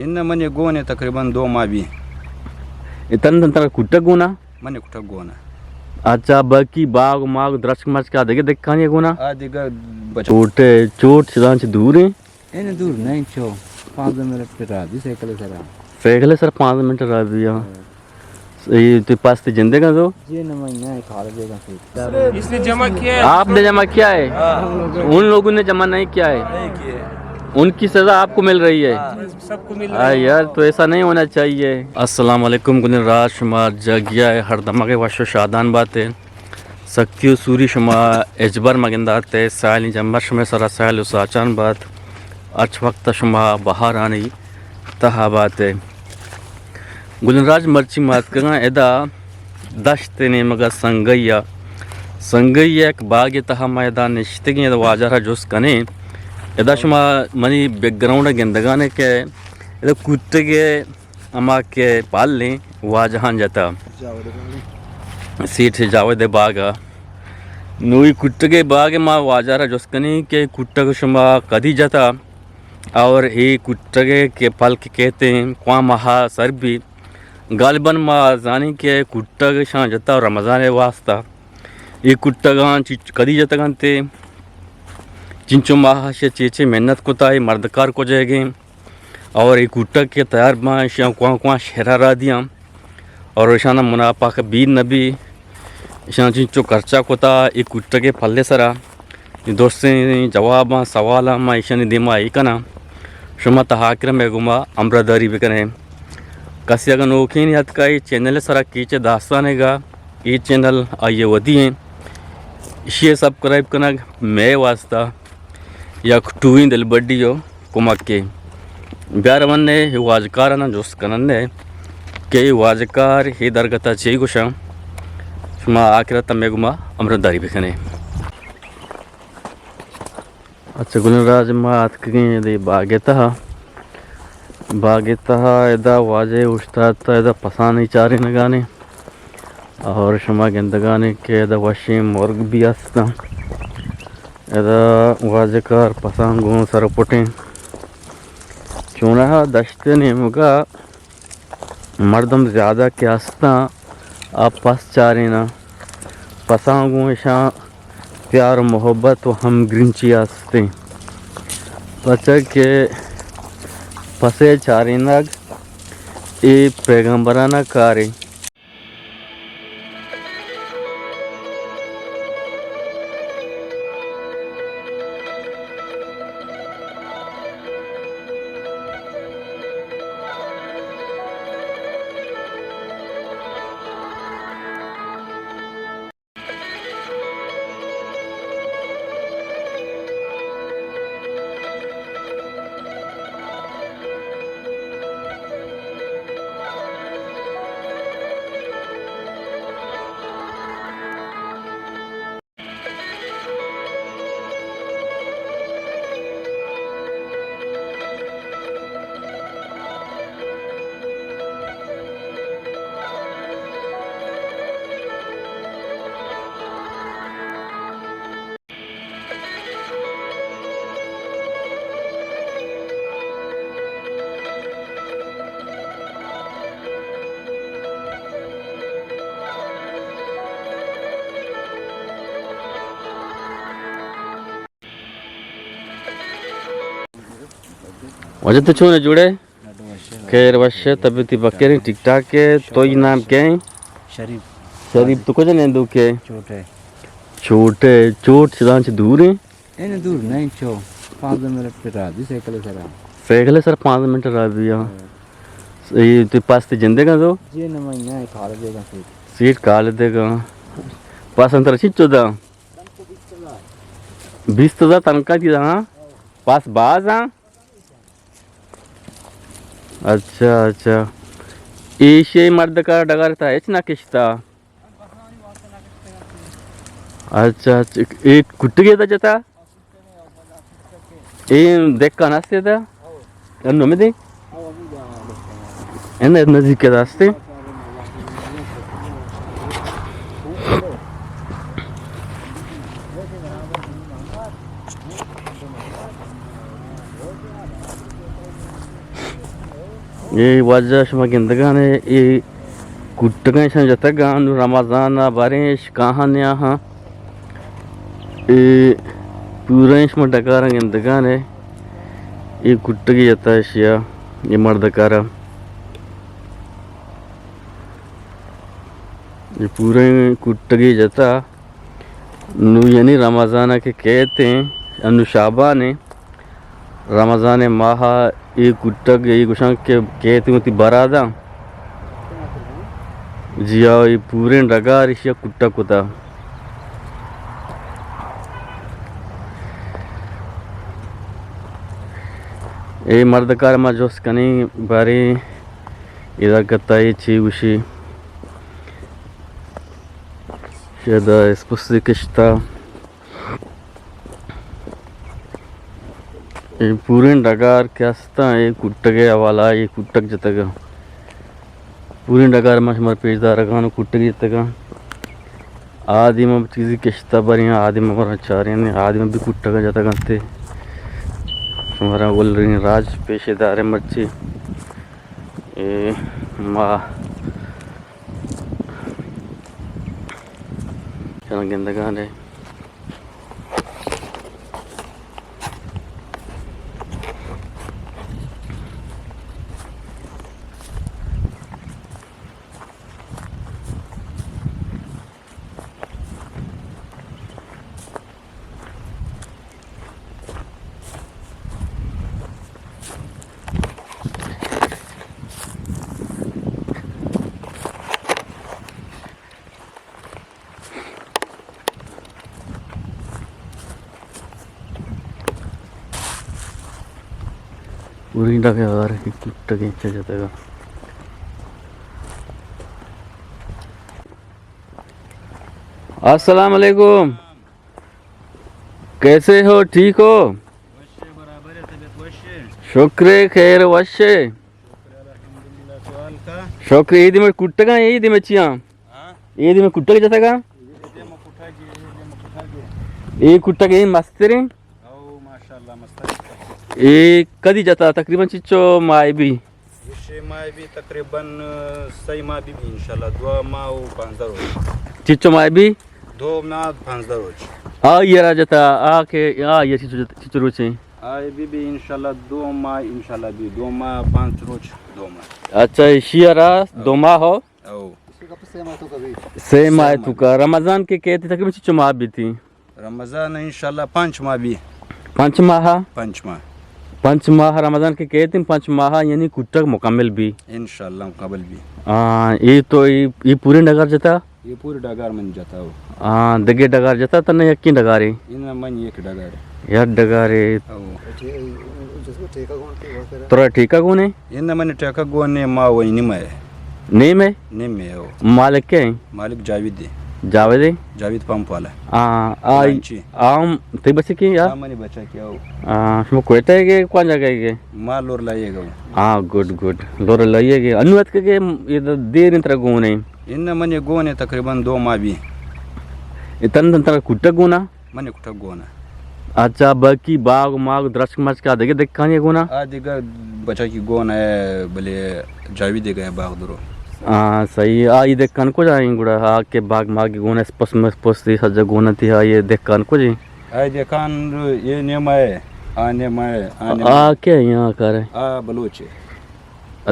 इन्न मने गोने तकरीबन 2 माह भी इतना तंत्र कुट्टा गोना मने कुठं गोना अच्छा बाकी बाग माग द्रच मच का देखे देखा गोना आदिग छोटे चोट सिदांच दूर है एने दूर नहीं छो 5 मिनट पे रहा दी साइकिल सरा फेगले सर 5 मिनट रह दिया ये तो पास ते जिंदे का तो ये न महीना है खा लेगा फिर इसने जमा किया है। आपने जमा किया है उन लोगों ने जमा नहीं किया है नहीं किए। उनकी सजा आपको मिल रही है सबको मिल रहा है। यार तो ऐसा नहीं होना चाहिए। अस्सलाम वालेकुम गुन राज शुमा जगिया हर दमागे वाशो शादान बातें सक्तियो सूरी शुमा एजबर मगिंदाते साइल जम्बर शुमे सरा साइल उसाचान बात अच्छ वक्त शुमा बाहर आनी तहा बातें गुलराज मर्ची मात कगा एदा दश्त ने मगा संगैया संगैया एक बाग तहा मैदान निश्तगी वाजरा जुस कने एदा शुमा मनी बैकग्राउंड गेंदगाने के एदा कुत्ते के अमा के पाल लें वाजहान जाता सीट जावेदे बागा नूई कुत्ते के बाग माँ वाजरा जुस कने के कुत्ते को शुमा कदी जाता और ये कुत्ते के पल के कहते हैं क्वा महा सर भी गालिबन माँ जानी के कुट्टा के शां जता और रमज़ान वास्ता ये कुट्टा गान कदी जता गानते चिंचो माह से चेचे मेहनत को ताई मर्दकार को जाएंगे और ये कुट्टा के तैयार माँ शां कुआं कुआं शहरा रा दिया और शाना मुनाफा का बीर नबी शां चिंचो खर्चा को ता ये कुट्टा के फल्ले सरा दोस्तें जवाब सवाल माँ ईशानी दिमा ही कना शुमा तहाकिर में गुमा अमरादारी भी करें कसी अगर नोखी नहीं हत का ये चैनल सरा कीचे दास्तानेगा ये चैनल आइए वधी हैं इसे सब्सक्राइब करना मैं वास्ता या टूइन दिल बड्डी जो कुमक के ब्यार वन ने वाजकार ना जोस्त कनन ने के वाजकार ही दरगता चाहिए गुशा शुमा आखिर तमें गुमा अमृतदारी बिखने अच्छा गुलराज मात के बागेता एदा वाजे उस्ताद एदा पसानी चारे न गाने और शुमा गेंदगाने के एदा वशीम मुर्ग भी आस्ता एदा वाजेकार पसांगों सरपुटें चुना दश्ते ने मुगा मर्दम ज़्यादा के आस्ता आप पस चारे ना पसांगों शां प्यार मोहब्बत व हम ग्रिंची आस्ते बच्चा के पसे चारिनग ए पैगंबराना कार्य वजह तो छूने जुड़े खैर वश्य तबियती बकेरी टिक टाक के तो ये नाम क्या है शरीफ शरीफ तो कुछ नहीं दुखे छोटे छोटे चोट सिदांच दूर है एने दूर नहीं छो 5 मिनट पे रहा दी साइकिल सरा फेगले सर 5 मिनट रह दिया ये तो पास ते जिंदे का तो ये न महीना है खा लेगा फिर सीट काल देगा पास अंतर चिच्चो दा 20 तो दा तनका थी दा पास बाज हाँ अच्छा अच्छा ईशे मर्द का डगर था इच ना किश्ता अच्छा अच्छा एक कुट्टी गया था जता ये देख का नास्ते था अन्नो में दे इन नजदीक के रास्ते ये वजह शमा गिंदगाने ये कुट्टगा शम जतगा नु रमजान बारिश कहां ने हां ये पूरे शमा डकार गिंदगाने ये कुट्टगी जता शिया ये मर्दकारा ये पूरे कुट्टगी जता नु यानी रमजान के कहते हैं अनु शाबाने रमजान माह ये कुट्टग ये गुशां के कहते होती बरादा जिया ये पूरे डगार इशिया कुट्टक होता ये मर्दकार मा जोस कनी बारी इधर कता ये ची उशी शायद स्पुस्ती किश्ता ये पूरे डगार क्या ये कुट्टगे वाला ये कुट्टक जतगा पूरी डगार में हमारे पेजदार गानो कुट्टगी जतगा आदि में चीज़ी किश्ता बरियाँ आदि में हमारा चारियाँ ने आदि में भी कुट्टगा जतगा ते हमारा बोल रही राज पेशेदार है मच्छी ये माँ चलो गिंदगान है पूरी डगार की कुट्टगी जतगा अस्सलाम वालेकुम कैसे हो ठीक हो शुक्र खैर वशे शुक्र ईद में कुट्टगा ईद में चिया ईद में कुट्टगा जतगा ये कुट्टगा ये मस्तरे ये कदी जाता तकरीबन चिच्चो माय भी तकरीबन सही माह भी इंशाल्लाह 2 माह 15 रोज चिच्चो माय भी 2 माह 15 रोज आ ये राजता आ के आ ये चिच्चो रोचे आए भी इंशाल्लाह 2 माह इंशाल्लाह भी 2 माह 5 रोज 2 माह अच्छा शियरा 2 माह हो ओ से माह तो का रमजान के कहते तकरीबन चिच्चो माह भी थी रमजान इंशाल्लाह 5 माह भी 5 माह 5 माह रमजान के कहते हैं 5 माह यानी कुट्टक मुकम्मल भी इंशाल्लाह मुकम्मल भी ये तो ये पूरे डगार जता ये पूरे डगार मन जाता हो दगे डगार जता तने यक्की डगारे इन मन एक डगार यार डगारे तोरा ठीका कौन है इन मन टेका गोने मा वही निमे नेम है निमे हो मालिक क्या है मालिक जावेद जावेद है जावेद पंप वाला आम ते बच्चे की यार मनी बच्चा क्या हो हम कोयटा है के कौन जगह है माल लोर लाएगा हाँ गुड लोर लाइएगा अनुवाद के ये देर इंतर गोन है इन मने गोने तकरीबन 2 माह भी इतन तंत्र कुट्टा गोना मने कुटा गोना अच्छा बाकी बाग माग द्रश मच का देखे देख कहानी गोना आदिगा बच्चा की गोना है भले जावेद गए बाग दरो सही ये देख कान को जाएंगे गुड़ा के बाग माग गोना स्पस में स्पस थी सजा गोना थी ये देख कान को जी आए देखान ये नेमा है आने में क्या यहाँ कर बलोच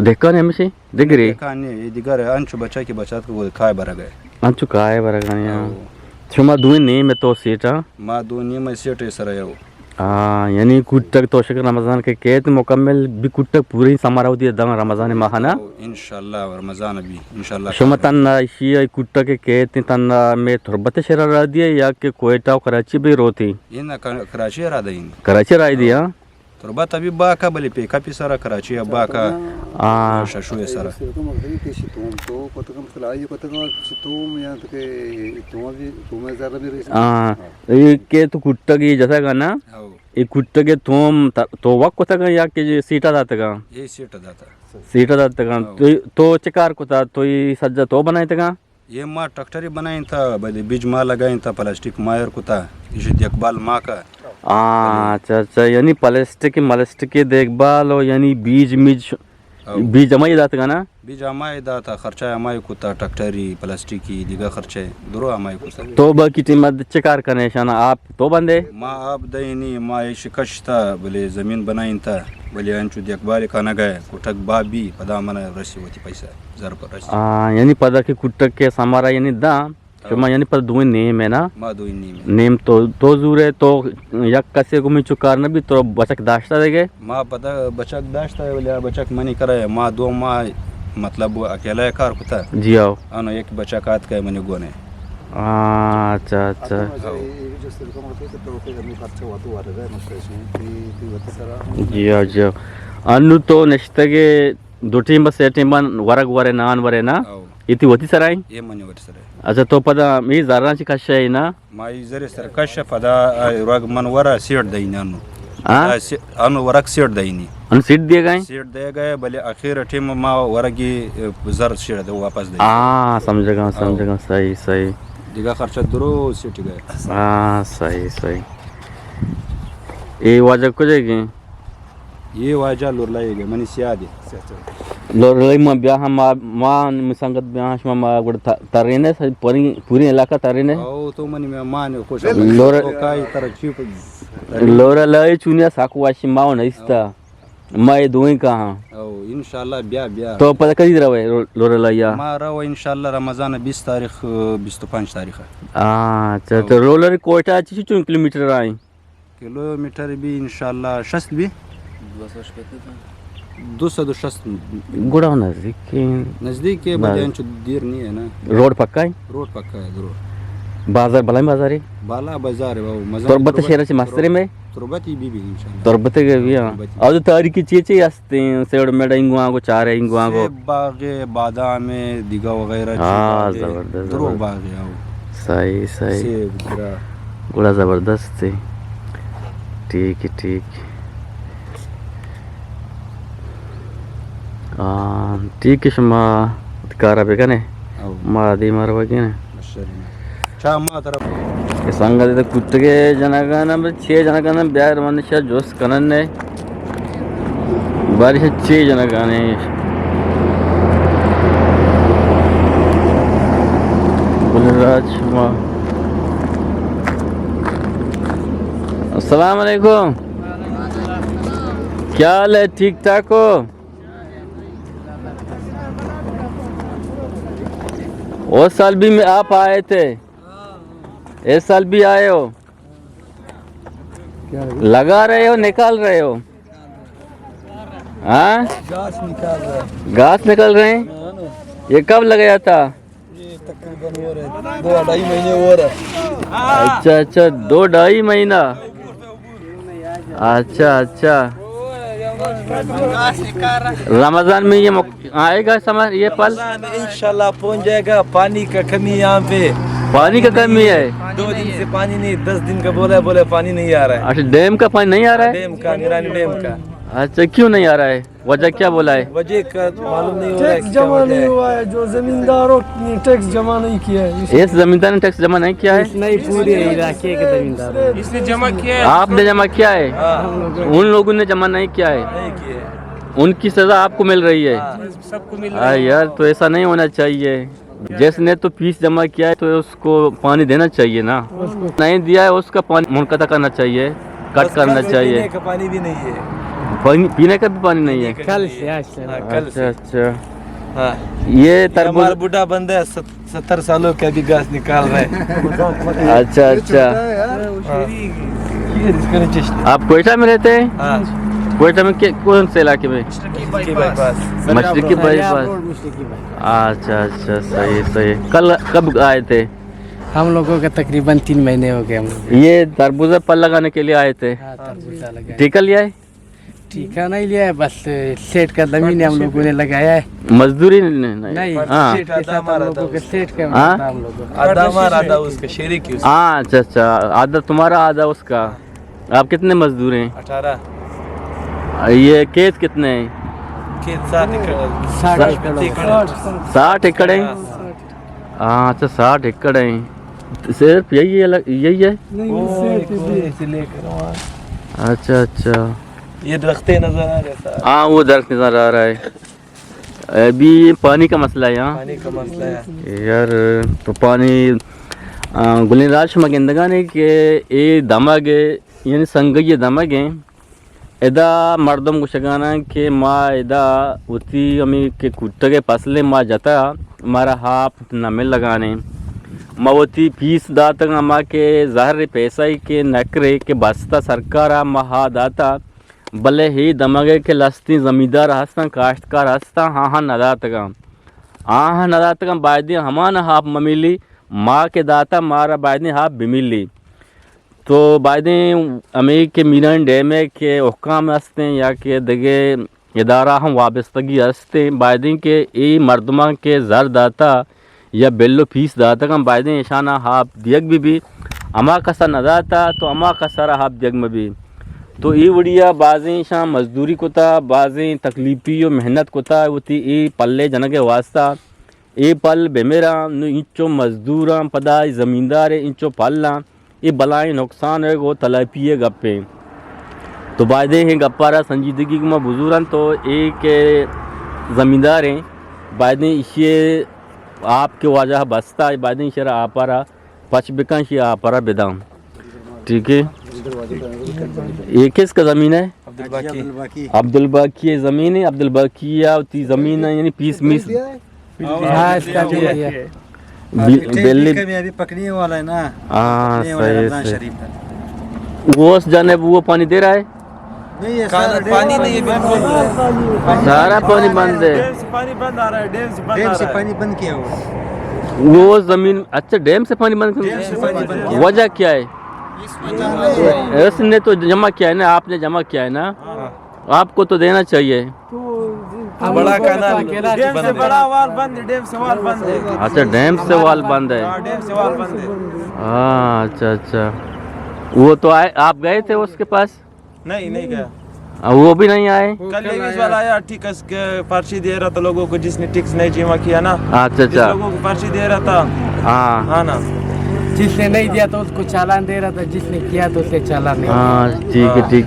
देख कान है से देख रही देखान ये दिगर अंचु बच्चा की बचत को वो खाए बरा गए अंचु खाए बरा गए यहाँ छुमा दुई नहीं में तो सीटा माँ दुनिया में सेट है सर यो यानी कुट्टक तो शक्र रमजान के कहते मुकम्मल भी कुट्टक पूरी समारोह दिया दम रमजान माहना इंशाल्लाह रमजान भी इंशाल्लाह शुमा तन्ना शिया कुट्टक के कहते तन्ना में तुरबत शरा रह दिया या के कोयटा कराची भी रोती इन कराची रहा इन कराची रह दिया तुरबत अभी बाका बले पे काफी सारा कराची बाका शशुए सारा ये के तो कुट्टक ये जैसा का ना ये कुट्टक के तुम तो वक्त को तक या के सीटा दाता का ये सीटा दाता का तो चिकार को था तो ये सज्जा तो बनाए था ये माँ ट्रैक्टर बनाई था बले बीज माँ लगाई था प्लास्टिक मायर को था इसे देखभाल माँ का अच्छा यानी प्लास्टिक की देखभाल और यानी बीज मिज बीज जमा जात का ना बीज हमारे दाता खर्चा हमारे कुत्ता ट्रैक्टरी प्लास्टिकी दिगा खर्चे दुरो हमारे कुत्ता तो ब किती मत चकार करने शाना आप तो बंदे माँ आप दईनी माँ शिकश था बोले ज़मीन बनाइन था बोले अंचु देखभाल खाना गए कुटक बाबी पदा मना रसी होती पैसा ज़र पर रसी यानी पदा की कुटक के समारा यानी दा cuma yani pada dua name है ना माँ दो इन्हीं में नेम तो जूरे तो यक कसे को मिचु कारण भी तो बचक दाश्ता देगे माँ पता बचक दाश्ता है बोले बचक मनी करे माँ दो माँ मतलब वो अकेला है कार कुत्ता जी आओ आनो एक बचक आत का मनी गोने अच्छा अच्छा जी आओ जी आओ अनु तो नश्तगे दो टीम बस एक टीम वरग वरे नान वरे ना इतनी होती सराय ये मनी वर सर अच्छा तो पदा मी जाराची कशा आहे ना माँ इधर सर कश पदा रग मन वरा सीट दईनी अनु अनु वरक सीट दईनी अन सीट दिए गए सीट दे गए भले आखिर टीम माँ वरगी जर सीट दे वापस दे समझेगा सही सही दिगा खर्चा दुरो सीट गए सही सही ये वाजब को जाएगी ये वाजा लोरलाएगा मनी सियादी लोरलाई में ब्याह मां मिसंगत ब्याह में गुड़ तरेने पूरी इलाका तरेने ओ तो मनी में मान कुछ लोर काय तरह चीप लोरलाई चुनिया साकू वाशी मां नइस्ता मैं दोई कहां ओ इंशाल्लाह ब्याह तो पता कदी रवे लोरलाइया मारा वो इंशाल्लाह रमजान 20 तारीख 25 तारीख अच्छा तो रोलर कोटा ची 2 किलोमीटर आई किलोमीटर भी इंशाल्लाह शस्त भी 260 गुड़ा नजदीक के बजाय देर नहीं है ना रोड पक्का है रोड पक्का है जरूर बाजार भलाई बाजार है बाला बाजार है वो मजा तुरबत शहराची मास्तरे में तुरबती बीबी इंशाल्लाह तुरबत के भी आज तारीखी चीजें असते हैं सेड मेड इंगुआ को चार इंगुआ को बागे बादाम में दिगा वगैरह जबरदस्त दरो बागे आओ सही सही सेब गुड़ा जबरदस्त है ठीक है ठीक है शमा कारा बेगने मादी मारवागे ने चा मा तरफ संगत तो कुत्ते जनगण 6 जनगण ब्यार मनुष्य जोश कनन ने बारिश 6 जनगण बुलराज शमा अस्सलाम वालेकुम क्या हाल है ठीक ठाक हो वो साल भी में आप आए थे इस साल भी आए हो लगा रहे हो निकाल रहे हो हाँ घास निकाल रहे हैं ये कब लगाया था ये तकरीबन हो रहे 2-2.5 महीने हो रहे अच्छा 2-2.5 महीना अच्छा रमजान में ये आएगा समय ये पल इंशाल्लाह पहुंच जाएगा पानी का कमी यहाँ पे पानी का कमी है 2 दिन से पानी नहीं 10 दिन का बोले पानी नहीं आ रहा है अच्छा डैम का पानी नहीं आ रहा है डैम का निरानी डैम का अच्छा क्यों नहीं आ रहा है वजह क्या बोला है वजह का मालूम नहीं हो रहा है टैक्स जमा नहीं हुआ है जो जमींदारों ने टैक्स जमा नहीं किया है इस जमींदार ने टैक्स जमा नहीं किया है नहीं पूरे इलाके के जमींदार इसने जमा किया है आपने जमा किया है उन लोगों ने जमा नहीं किया है नहीं किए उनकी सजा आपको मिल रही है सबको मिल रहा है यार तो ऐसा नहीं होना चाहिए जिसने तो फीस जमा किया है तो उसको पानी देना चाहिए ना नहीं दिया है उसका पानी मुनक़ता करना चाहिए कट करना चाहिए पीने का पानी भी नहीं है पीने का भी पानी नहीं है कल से आज से अच्छा हाँ ये हमारा तरबूज बूढ़ा बंदा है 70 सालों का भी घास निकाल रहा है अच्छा आप कोयटा में रहते हैं हाँ कोयटा में कौन से इलाके में की बाईपास मछली बाईपास अच्छा सही कल कब आए थे हम लोगों का तकरीबन 3 महीने हो गए हम लोग ये तरबूजा पल लगाने के लिए आए थे तरबूजा लगाया टीका लिया है टीका नहीं लिया है बस सेठ का जमीन हम लोगों ने लगाया है मजदूरी नहीं हाँ सेठ के साथ हम लोगों के सेठ का हाँ? हम लोगों का आधा हमारा आधा उसका शेरी की हाँ अच्छा आधा तुम्हारा आधा उसका आप कितने मजदूर हैं 18 ये खेत कितने हैं खेत 60 एकड़ 60 एकड़ है हाँ अच्छा 60 एकड़ है सिर्फ यही है नहीं सेठ भी से लेकर वहाँ अच्छा ये दरख्ते नजर आ रहे हैं हाँ वो दरख्त नजर आ रहा है अभी पानी का मसला है यहाँ पानी का मसला है यार। तो पानी गुलिनराज मगिंदगा ने के ए दमागे यानी संगय दमागे एदा मर्दम कुशगाना के माँ एदा उती अमी के कुत्ते के पसले माँ जाता मारा हाफ नमे लगाने मवती फीस दाता अम्मा के जहर पैसा ही के नकरे के बस्ता सरकार महा दाता भले ही दमागे के लस्ती जमींदार हस्ता काश्तकार हस्ता हाँ नदातगा बायदे हमान हाफ ममिली माँ के दाता मारा बायदे हाफ बिमिली। तो बायदे अमी के मीनान डैमे के हुक्काम हस्ते या के दगे इदारा हम वाबस्तगी हस्ते बायदे के ई मर्दमा के जर दाता या बेल्लो फीस दाता का बायदे ईशाना हाफ दियग भी अमा कसा नदाता तो अमा कसरा हाफ दियग में भी। तो ई वड़िया बाज़ी शाम मजदूरी कोता बाज़ी तकलीफी और मेहनत कोता होती ई पल्ले जनके वास्ता ए पल बेमेरा इंचो मजदूरा पदा ज़मींदार इंचो पल्ला ये बलाई नुकसान है वो तलापी गप्पे। तो बायदे हैं गप्पारा संजीदगी में बुजुर्ग तो एक ज़मींदार हैं बायदे इसे आपके वजह बसता बायदे शरा आपारा पचबिकांश या आपारा बेदाम ठीक है। ये किसका ज़मीन है? अब्दुल बाकी ज़मीन है। अब्दुल बाकी या ती ज़मीन है यानी पीस मीस हाँ इसका भी है बेल्ली अभी पकड़ने वाला है ना। हाँ सही वो जाने वो पानी दे रहा है नहीं ये पानी नहीं है बिल्कुल, सारा पानी बंद है। डैम से पानी बंद आ रहा है, डैम से बंद डैम आ से रहा है। पानी बंद किया वो ज़मीन अच्छा डैम से पानी बंद कर वजह क्या है? उसने तो जमा किया है ना, आपने जमा किया है ना, आपको तो देना चाहिए। बड़ा कैनाल डैम से बड़ा वाल बंद है, डैम से वाल बंद है। अच्छा डैम से वाल बंद है। हाँ, डैम से वाल बंद है। हाँ अच्छा वो तो आए आप गए थे उसके पास? नहीं गया, वो भी नहीं आए। कल लेडीज वाला आया टिकस के पर्ची दे रहा था लोगों को जिसने टिक्स नहीं जमा किया ना। अच्छा लोगों को पर्ची दे रहा था। हाँ ना जिसने नहीं दिया तो उसको चालान दे रहा था, जिसने किया तो उसे चालान नहीं। हाँ ठीक है ठीक।